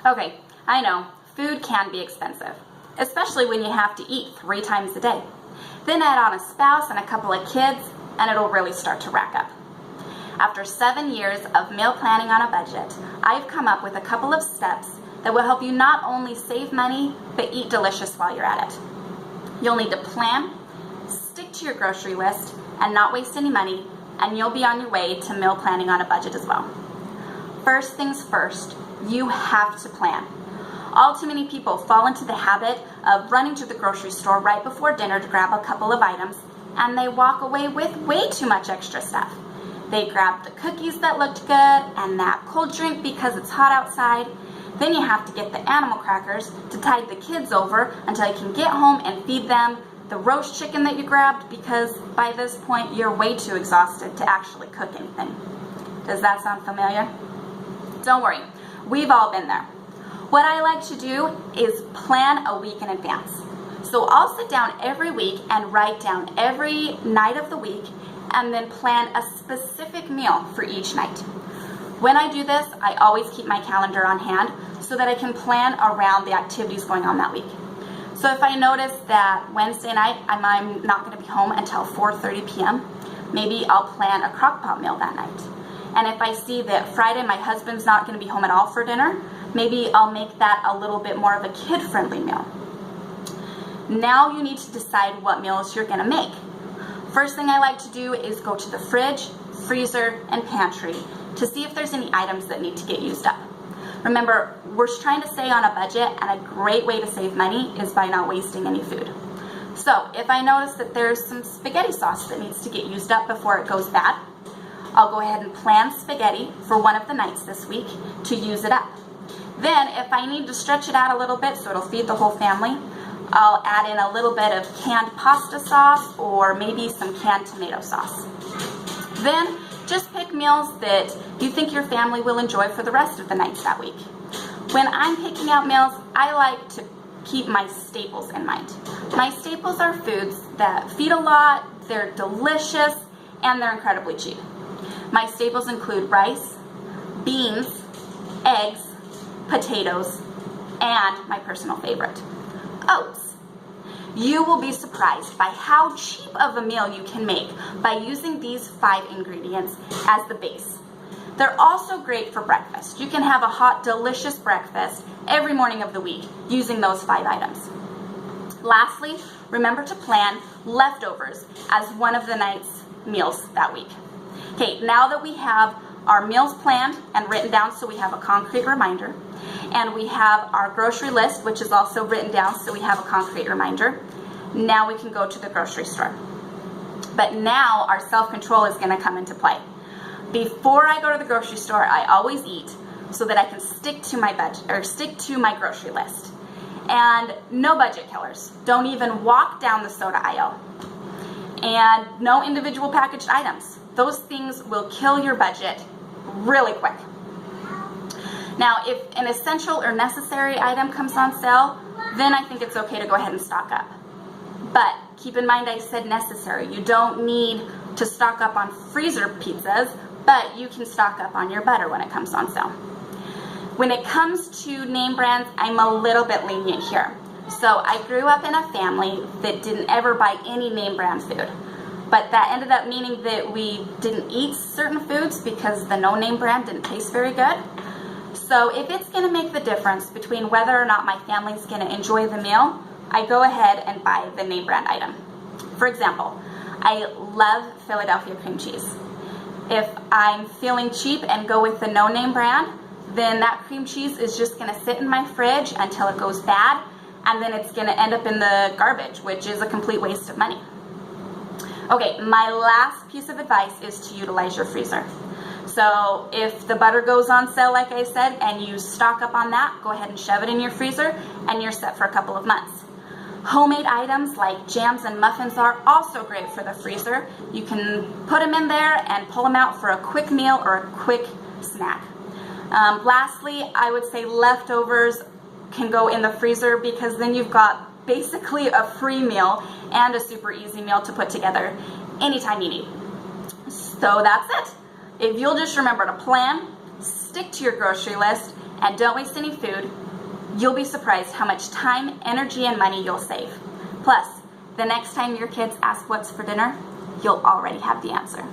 Okay, I know, food can be expensive, especially when you have to eat 3 times a day. Then add on a spouse and a couple of kids, and it'll really start to rack up. After 7 years of meal planning on a budget, I've come up with a couple of steps that will help you not only save money, but eat delicious while you're at it. You'll need to plan, stick to your grocery list, and not waste any money, and you'll be on your way to meal planning on a budget as well. First things first, you have to plan. All too many people fall into the habit of running to the grocery store right before dinner to grab a couple of items, and they walk away with way too much extra stuff. They grab the cookies that looked good and that cold drink because it's hot outside. Then you have to get the animal crackers to tide the kids over until you can get home and feed them the roast chicken that you grabbed, because by this point you're way too exhausted to actually cook anything. Does that sound familiar? Don't worry, we've all been there. What I like to do is plan a week in advance. So I'll sit down every week and write down every night of the week and then plan a specific meal for each night. When I do this, I always keep my calendar on hand so that I can plan around the activities going on that week. So if I notice that Wednesday night I'm not going to be home until 4:30 p.m., maybe I'll plan a crock pot meal that night. And if I see that Friday my husband's not going to be home at all for dinner, maybe I'll make that a little bit more of a kid-friendly meal. Now you need to decide what meals you're going to make. First thing I like to do is go to the fridge, freezer, and pantry to see if there's any items that need to get used up. Remember, we're trying to stay on a budget, and a great way to save money is by not wasting any food. So if I notice that there's some spaghetti sauce that needs to get used up before it goes bad, I'll go ahead and plan spaghetti for one of the nights this week to use it up. Then if I need to stretch it out a little bit so it'll feed the whole family, I'll add in a little bit of canned pasta sauce or maybe some canned tomato sauce. Then just pick meals that you think your family will enjoy for the rest of the nights that week. When I'm picking out meals, I like to keep my staples in mind. My staples are foods that feed a lot, they're delicious, and they're incredibly cheap. My staples include rice, beans, eggs, potatoes, and my personal favorite, oats. You will be surprised by how cheap of a meal you can make by using these 5 ingredients as the base. They're also great for breakfast. You can have a hot, delicious breakfast every morning of the week using those 5 items. Lastly, remember to plan leftovers as one of the night's meals that week. Okay, now that we have our meals planned and written down so we have a concrete reminder, and we have our grocery list, which is also written down so we have a concrete reminder, now we can go to the grocery store. But now our self-control is going to come into play. Before I go to the grocery store, I always eat so that I can stick to my budget or stick to my grocery list. And no budget killers. Don't even walk down the soda aisle. And no individual packaged items. Those things will kill your budget really quick. Now, if an essential or necessary item comes on sale, then I think it's okay to go ahead and stock up. But keep in mind I said necessary. You don't need to stock up on freezer pizzas, but you can stock up on your butter when it comes on sale. When it comes to name brands, I'm a little bit lenient here. So I grew up in a family that didn't ever buy any name brand food. But that ended up meaning that we didn't eat certain foods because the no name brand didn't taste very good. So if it's going to make the difference between whether or not my family's going to enjoy the meal, I go ahead and buy the name brand item. For example, I love Philadelphia cream cheese. If I'm feeling cheap and go with the no name brand, then that cream cheese is just going to sit in my fridge until it goes bad, and then it's going to end up in the garbage, which is a complete waste of money. Okay, my last piece of advice is to utilize your freezer. So if the butter goes on sale, like I said, and you stock up on that, go ahead and shove it in your freezer, and you're set for a couple of months. Homemade items like jams and muffins are also great for the freezer. You can put them in there and pull them out for a quick meal or a quick snack. Lastly, I would say leftovers can go in the freezer because then you've got basically a free meal and a super easy meal to put together anytime you need. So that's it. If you'll just remember to plan, stick to your grocery list, and don't waste any food, you'll be surprised how much time, energy, and money you'll save. Plus, the next time your kids ask what's for dinner, you'll already have the answer.